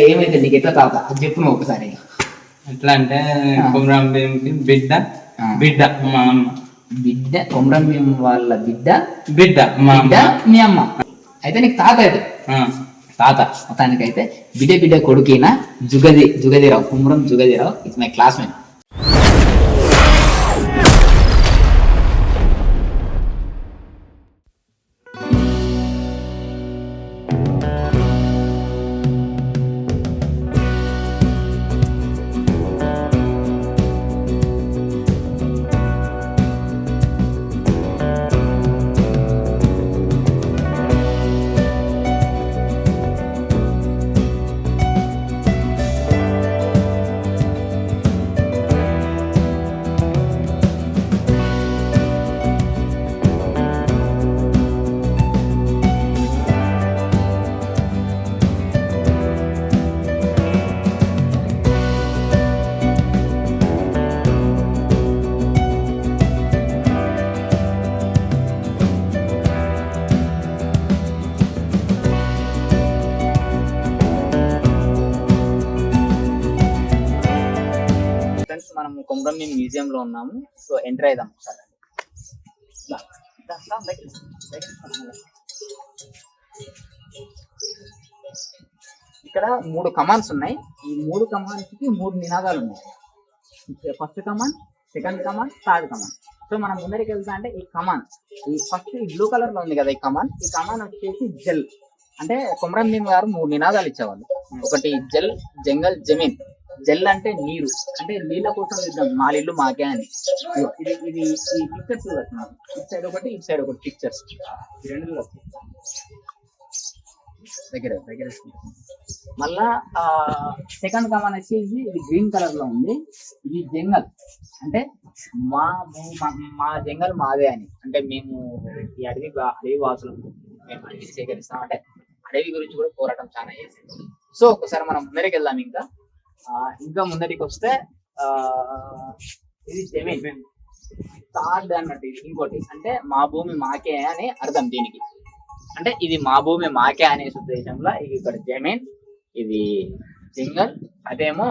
ఏమైతే నీకు ఎట్లా తాత అది చెప్పు నువ్వు ఒకసారి. ఎట్లా అంటే కొమరం భీంకి బిడ్డ బిడ్డ మా అమ్మ బిడ్డ కొమరం భీం వాళ్ళ బిడ్డ బిడ్డ మా బిడ్డ మీ అమ్మ. అయితే నీకు తాత అయితే తాత మొత్తానికైతే బిడ్డ బిడ్డ కొడుకైనా జుగదిరావు కొమరం జుగదిరావు ఇట్స్ మై క్లాస్మేట్. మనం కొమరం భీం మ్యూజియం లో ఉన్నాము. సో ఎంటర్ అయిదాం ఒకసారి. ఇక్కడ 3 కమాన్స్ ఉన్నాయి. ఈ 3 కమాన్స్ కి 3 నినాదాలు ఉన్నాయి. ఫస్ట్ కమాన్, సెకండ్ కమాన్, థర్డ్ కమాన్. సో మనం ముందరికి వెళ్తా అంటే ఈ కమాన్, ఈ ఫస్ట్ ఈ బ్లూ కలర్ లో ఉంది కదా ఈ కమాన్ వచ్చేసి జల్. అంటే కొమరం భీం గారు 3 నినాదాలు ఇచ్చేవాళ్ళు. ఒకటి జల్, జంగల్, జమీన్. జల్ అంటే నీరు, అంటే నీళ్ళ కోసం ఇద్దాం మాలిల్లు మాకే అని. ఇది ఈ పిక్చర్స్ ఇటు సైడ్ ఒకటి ఇటు సైడ్ ఒకటి పిక్చర్స్ రెండు దగ్గర దగ్గర. మళ్ళా సెకండ్ కమాన్ వచ్చేసి ఇది గ్రీన్ కలర్ లో ఉంది. ఇది జంగల్, అంటే మా జంగల్ మాదే అని. అంటే మేము ఈ అడవి వాసులు, మేము అడవి సేకరిస్తాం. అంటే అడవి గురించి కూడా పోరాటం చాలా చేసింది. సో ఒకసారి మనం ముందరికి వెళ్దాం. ఇంకా ముందరికి వస్తే ఇది జమీన్ థర్డ్ అన్నట్టు. ఇది ఇంకోటి, అంటే మా భూమి మాకే అని అర్థం దీనికి. అంటే ఇది మా భూమి మాకే అనే ఉద్దేశంలో ఇది ఇక్కడ జమీన్, ఇది జంగల్, అదేమో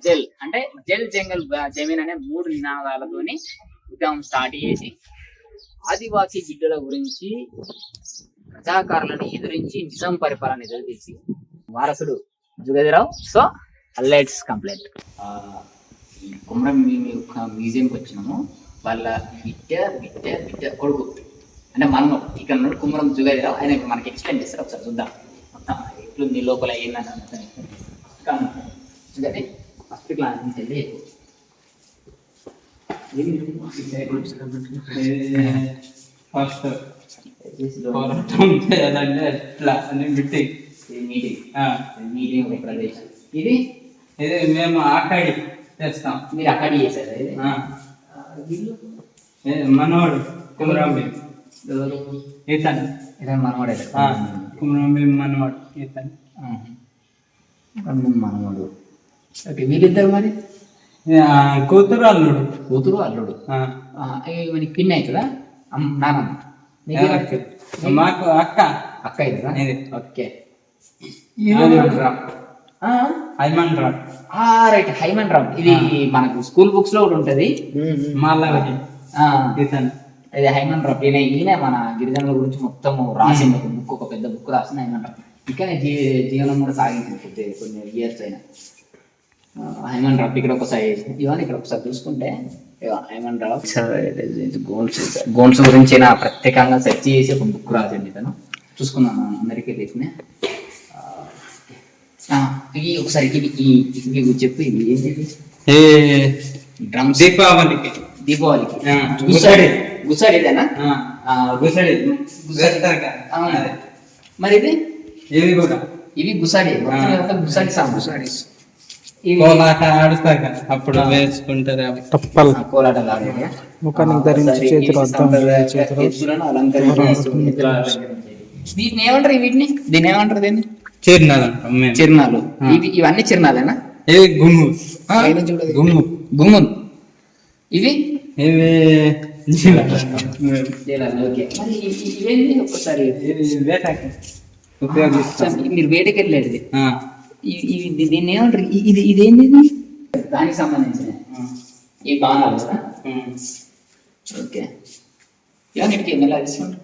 జల్. అంటే జల్, జంగల్, జమీన్ అనే 3 నినాదాలతోని ఉద్యమం స్టార్ట్ చేసి ఆదివాసీ బిడ్డల గురించి, ప్రజాకారులను ఎదురించి నిజాం పరిపాలన ఎదురుతీసి వారసుడు Jugadirao. So let's complete. Komaram Bheem యొక్క మ్యూజియంకి వచ్చినాము. వాళ్ళ బిడ్డ కొడుకు అంటే మనము ఇక్కడ నుండి కొమరం జుగదిరావు. ఆయన మనకి ఎక్స్ప్లెయిన్ చేస్తారు. ఒకసారి చూద్దాం మొత్తం ఎట్లుంది లోపల ఏందని. ఫస్ట్ క్లాస్ నుంచి వెళ్ళి ఫస్ట్ పోరాటం చేయాలంటే ఎట్లా అని మీటింగ్ ప్రదేశం. ఇది మేము అక్కడి చేస్తాం. మీరు అక్కడి చేశారు. మనోడు కొమరం భీం ఇతను మనోడే. కొమరం భీం మనోడు ఇతను మనోడు. ఓకే, వీళ్ళిద్దరు మరి కూతురు అల్లుడు. మనకి పిన్ అవుతుందా నాన్న? మాకు అక్క అవుతుందా? ఓకే. Right, Hyman Ram. ఇది మనకు స్కూల్ బుక్స్ లో కూడా ఉంటది. ఇది హైమన్ రామ్. ఈయన మన గిరిజనుల గురించి మొత్తం రాసింది ఒక బుక్, ఒక పెద్ద బుక్ రాసింది హైమన్ రామ్. ఇక్కడనే జీవనం కూడా సాగించింది కొన్ని ఇయర్స్ అయినా. హైమన్ రామ్ ఇక్కడ ఒకసారి ఇవన్నీ ఇక్కడ ఒకసారి చూసుకుంటే హైమన్ రామ్ గోన్స్ గురించి ప్రత్యేకంగా సెర్చ్ చేసి ఒక బుక్ రాసింది ఇతను. చూసుకున్నాను అందరికీ తెలిసిన. ఇవి ఒకసారి ఇవి చెప్పు. ఇవి ఏంటి? డ్రమ్స్. దీపావళికి గుసడిదేనా? మరి ఇవి గుసడి సాంగ్. కోలాట ఆడుతారు కదా అప్పుడు వేసుకుంటారు. కోలాటలు ఆడేది ముఖానికి ధరించి చేతులు వీటిని ఏమంటారు? దీన్ని ఏమంటారు? దీన్ని చిరునాలు. ఇవన్నీ చిరునాలేనా? గుమ్ము. ఇవి ఒకసారి మీరు వేటకి వెళ్ళేది దీన్ని ఏమంటారు? ఇదేంది? దానికి సంబంధించిన ఈ బాణాలు కదా. ఓకే, ఇవన్నిటికీ మెల్ల తీసుకోండి.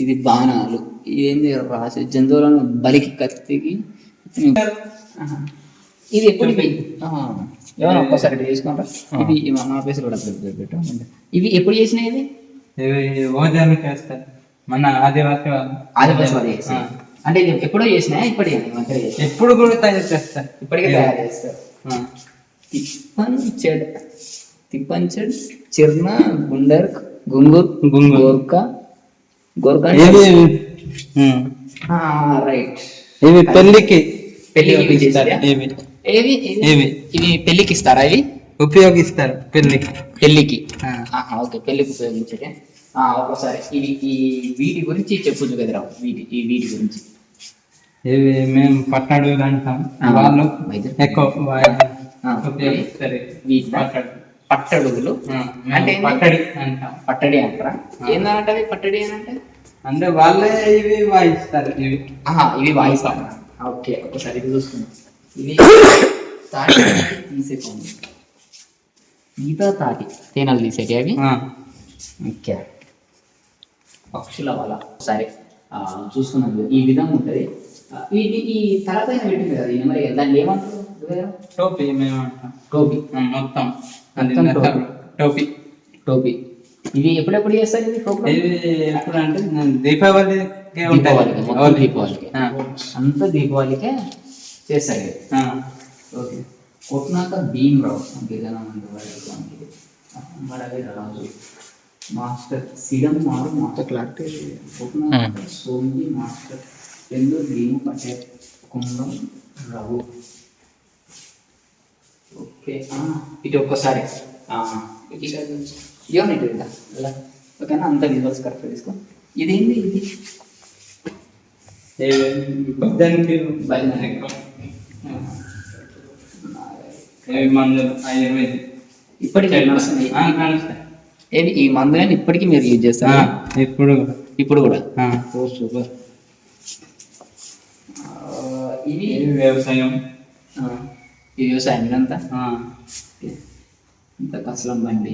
ఇది బాణాలు, ఇదేంది రాసి జంతువులను బలికి, కత్తికి. ఇది ఎప్పటికి ఏమన్నా ఒక్కసారి తీసుకుంటా. ఇది మా ఆఫీస్ కూడా పెట్టు. ఇవి ఎప్పుడు చేసినాయి? ఇవి ఓజాలు చేస్తారు మన ఆదివాసి వాళ్ళు. ఆదివాసి వాళ్ళు చేస్తారు. అంటే ఇది ఎప్పుడో చేసినాయా? ఇప్పటికే ఎప్పుడు కూడా తయారు చేస్తారు. ఇప్పటికే తయారు చేస్తారు. తిప్పంచెడ్, చిర్న, గుండర్, గుంగూర్, గోర్కా, గోర్కా. రైట్. ఇవి పెళ్లికి ఇవి పెళ్లికి ఇస్తారా? ఇవి ఉపయోగిస్తారు పెళ్లికి. ఓకే, పెళ్లికి ఉపయోగించే. ఒకసారి ఈ వీటి గురించి చెప్పు కదరా. వీటి గురించి. ఇవి మేము పట్టడుగులు అంటాం, వాళ్ళు ఎక్కువ ఉపయోగిస్తారు. పట్టడుగులు అంటే పట్టడి అంటాం. పట్టడి అంటారా? ఏంటంటే పట్టడి అని అంటే వాళ్ళే ఇవి వాయిస్తారు. ఇవి వాయిస్తాం. ఓకే, ఒకసారి ఇది చూస్తున్నాం. ఇది తాటి తీసేకోండి. ఈత తాటి తేనెలు తీసేటి అవి. ఓకే, పక్షుల వల. ఒకసారి చూస్తున్నాం. ఈ విధంగా ఉంటుంది. ఈ తలపైన పెట్టింది కదా, ఇది మరి దాన్ని ఏమంటారు? టోపీ మేము అంటాం. టోపీ మొత్తం టోపీ. టోపీ ఇవి ఎప్పుడెప్పుడు చేస్తారు? ఇది ఇవి ఎప్పుడు అంటే దీపావళికి అంతా దీపావళికే చేస్తారు. ఓకే, కొట్టినాక భీమరావు రాజు మాస్టర్ సిడం మారు మాస్టర్ క్లారిటీ కొట్టినాక సోమ్జీ మాస్టర్ రెండు భీము పటేల్ కుండం రఘు. ఓకే, ఇటు ఒక్కసారి యూనిట్ ఇలా. ఓకేనా, అంత విజువల్స్ కరెక్ట్ తీసుకో. ఇదేంటి? మందులు ఆయుర్వేద ఇప్పటికీ ఏది ఈ మందులని ఇప్పటికీ మీరు యూజ్ చేస్తారా? ఇప్పుడు కూడా. సూపర్. ఇది వ్యవసాయం. ఈ వ్యవసాయం ఇదంతా ఇంత కసలం బండి.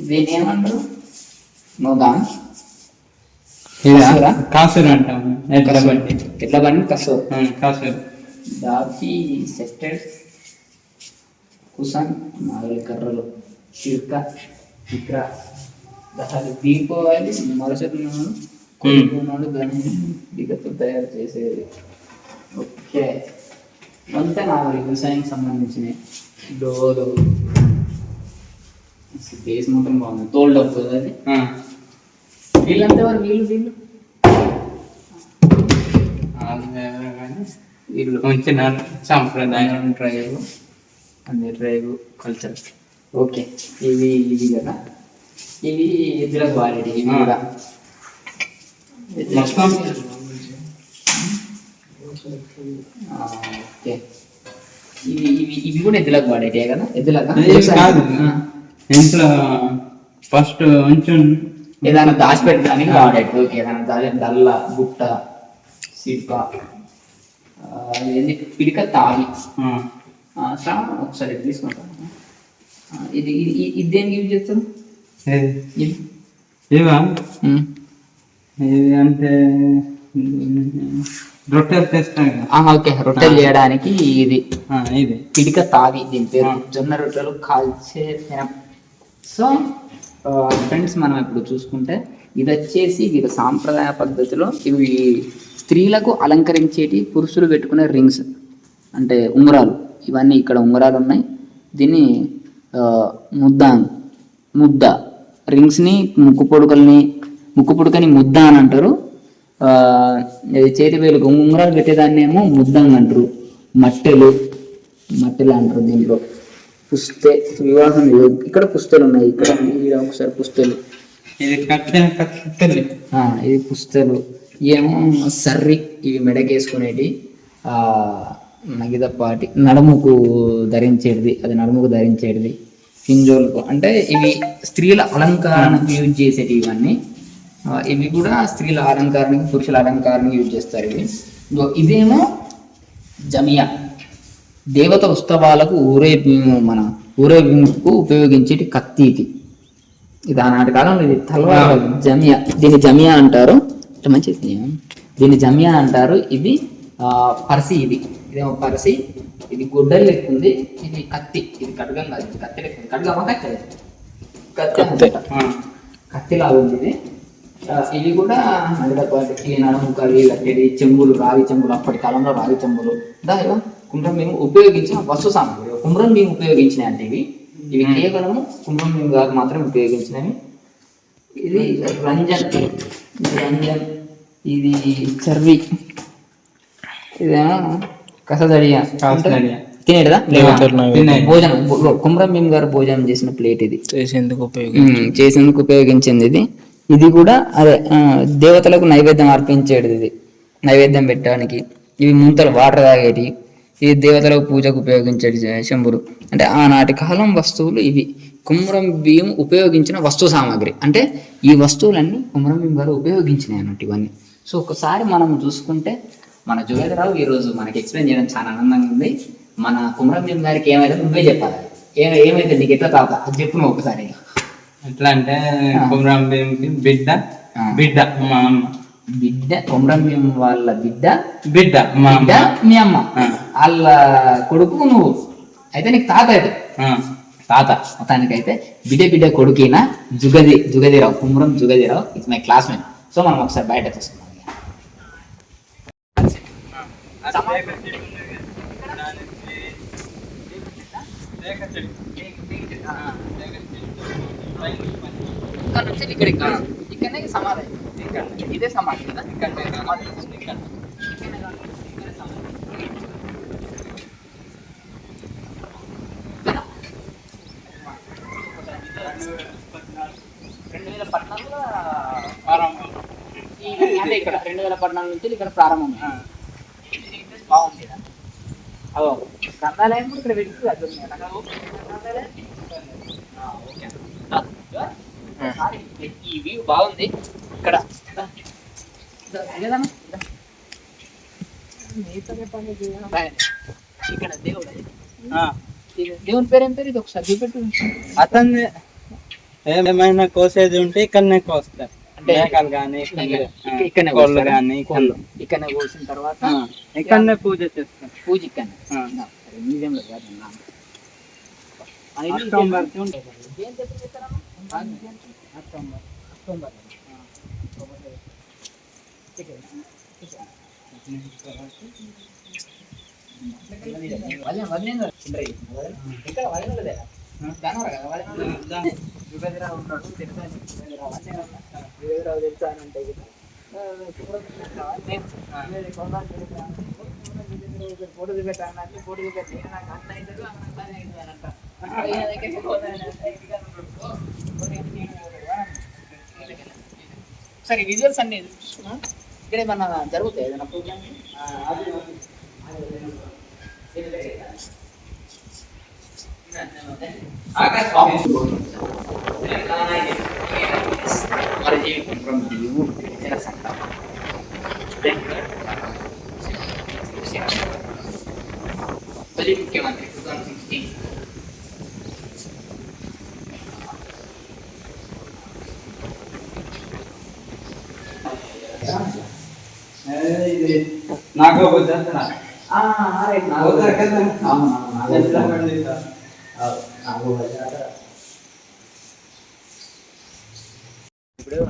దీన్ని ఏమంటారు? నోదాన్ కాసులు అంటాం. ఎట్లా బండి? కసూర్. దాచి సెట్టెడ్ కుసన్, నాలుగు కర్రలు, చిర్క, చిత్ర, దీపావళి మరుసటి నాడు గణేష్ దిగతో తయారు చేసేది. ఓకే, అంతా నాలుగు వ్యవసాయం సంబంధించినవి. డోలు, బేస్ మొత్తం బాగుంది. తోలు డబ్బు అది. వీళ్ళంతా వారు వీళ్ళు వచ్చిన సాంప్రదాయం ట్రైబ్ కల్చర్. ఓకే, ఇవి కదా, ఇవి ఎద్దులకు వాడేటి. ఇవి కూడా ఓకే, ఇవి కూడా ఎద్దులకు వాడేటే కదా. ఎద్దులకు కాదు, ఇంట్లో ఫస్ట్ ఏదైనా దాచిపెట్టడానికి వాడేట్టు. ఓకే, ఏదైనా డల్ల, గుట్ట, సిడ్క, పిడిక, తావి. ఒకసారి తీసుకుంటాను. ఇది దేనికి యూజ్ చేస్తారు? ఇవా ఇది అంటే రొట్టెలు చేస్తాం. ఓకే, రొట్టెలు చేయడానికి ఇది పిడిక, తావి. దీని పేరు జొన్న రొట్టెలు కాల్చే పెనం. సో ఫ్రెండ్స్, మనం ఇప్పుడు చూసుకుంటే ఇది వచ్చేసి వీళ్ళ సాంప్రదాయ పద్ధతిలో ఇవి స్త్రీలకు అలంకరించేటి, పురుషులు పెట్టుకునే రింగ్స్ అంటే ఉంగరాలు. ఇవన్నీ ఇక్కడ ఉంగరాలు ఉన్నాయి. దీన్ని ముద్ద రింగ్స్ని, ముక్కు పొడుకని ముద్ద అని అంటారు. చేతి వేలుకు ఉంగరాలు పెట్టేదాన్ని ఏమో ముద్దంగా అంటారు. మట్టెలు అంటారు. దీంట్లో వివాహం ఇక్కడ పుస్తలు ఉన్నాయి. ఇక్కడ ఒకసారి పుస్తలు, ఇది పుస్తలు. ఏమో సర్రి, ఇవి మెడకేసుకునేటి. నగిదపాటి నడుముకు ధరించేది, అది నడుముకు ధరించేది. పింజోలకు అంటే ఇవి స్త్రీల అలంకరణకు యూజ్ చేసేటి. ఇవన్నీ ఇవి కూడా స్త్రీల అలంకారానికి పురుషుల అలంకారానికి యూజ్ చేస్తారు ఇవి. ఇదేమో జమియా, దేవత ఉత్సవాలకు ఊరేగింపుకు ఉపయోగించేటి కత్తి ఇది ఆనాటి కాలంలో ఇది తల్వార్ జమియా, దీన్ని జమియా అంటారు. మంచిది, దీన్ని జమియా అంటారు. ఇది పర్సి, ఇదేమో పర్సి, ఇది గుడ్డలు లెక్క ఉంది. ఇది కత్తి, ఇది ఖడ్గం కాదు, ఇది కత్తి లెక్క ఉంది. ఖడ్గమా కత్తిలాగా ఉంది ఇది. ఇవి కూడా నడిపాటికి నడుముకవి కట్టేది చెంబులు, రాగి చెంబులు, అప్పటి కాలంలో రాగి చెంబులు. దానిలో కుమ్రం భీము ఉపయోగించిన వస్తు సామాగ్రి. కుమ్రం భీము ఉపయోగించినవి అంటే ఇవి కేవలము కుమ్రం భీము గారు మాత్రం ఉపయోగించినవి. ఇది రంజన్, ఇది చర్వి, ఇదేమో కసదడియా తినేదా భోజనం. కుమ్రం భీమ్ గారు భోజనం చేసిన ప్లేట్ ఇది, చేసేందుకు ఉపయోగించింది ఇది. ఇది కూడా అదే దేవతలకు నైవేద్యం అర్పించేది, ఇది నైవేద్యం పెట్టడానికి. ఇవి ముంతలు వాటర్ తాగేటి, ఇది దేవతలకు పూజకు ఉపయోగించేది శంభుడు. అంటే ఆనాటి కాలం వస్తువులు ఇవి. కుమ్రం భీం ఉపయోగించిన వస్తు సామాగ్రి అంటే ఈ వస్తువులన్నీ కుమ్రం భీం గారు ఉపయోగించినాయి అన్నట్టు ఇవన్నీ. సో ఒకసారి మనం చూసుకుంటే మన జుగేదరావు ఈరోజు మనకి ఎక్స్ప్లెయిన్ చేయడం చాలా ఆనందంగా ఉంది. మన కుమ్రం భీం గారికి ఏమైతే నువ్వే చెప్పాలి, ఏమైతే నీకు ఎట్లా తాత అది చెప్పు నువ్వు ఒకసారి. ఎట్లా అంటే కుమ్రం భీంకి బిడ్డ మా అమ్మ, బిడ్డ కుమ్రం భీం వాళ్ళ బిడ్డ మీ అమ్మ, వాళ్ళ కొడుకు నువ్వు. అయితే నీకు తాత అయితే తాత మొత్తానికైతే బిడ్డ కొడుకిన Jugadirao, Kumram Jugadirao it's my classmate. So మనం ఒకసారి బయట చూసుకున్నాం. ఇక్కడనే సమాధి, ఇదే సమాధి కదా. అంటే ఇక్కడ 2014 నుంచి ఇక్కడ ప్రారంభం బాగుంది. అదో గ్రంథాలయం కూడా ఇక్కడ పెట్టి ఈ వ్యూ బాగుంది. ఇక్కడ ఇక్కడ దేవుడు, దేవుని పేరు ఏం పేరు? ఇది ఒకసారి చూపెట్టు. అతన్ని ఏమైనా కోసేది ఉంటే ఇక్కడనే కోస్తారు. అంటే ఇక్కడనే కోళ్ళు కానీ ఇక్కడనే కోసిన తర్వాత ఇక్కడనే పూజ చేస్తారు. పూజ ఇక్కడనే మ్యూజియంలో కాదు. సరే విజువల్స్ అన్ని ఇక్కడ ఏమన్నా జరుగుతాయి ఏదైనా ప్రోగ్రామ్? తొలి ముఖ్యమంత్రి 2016. నాకు ఇప్పుడు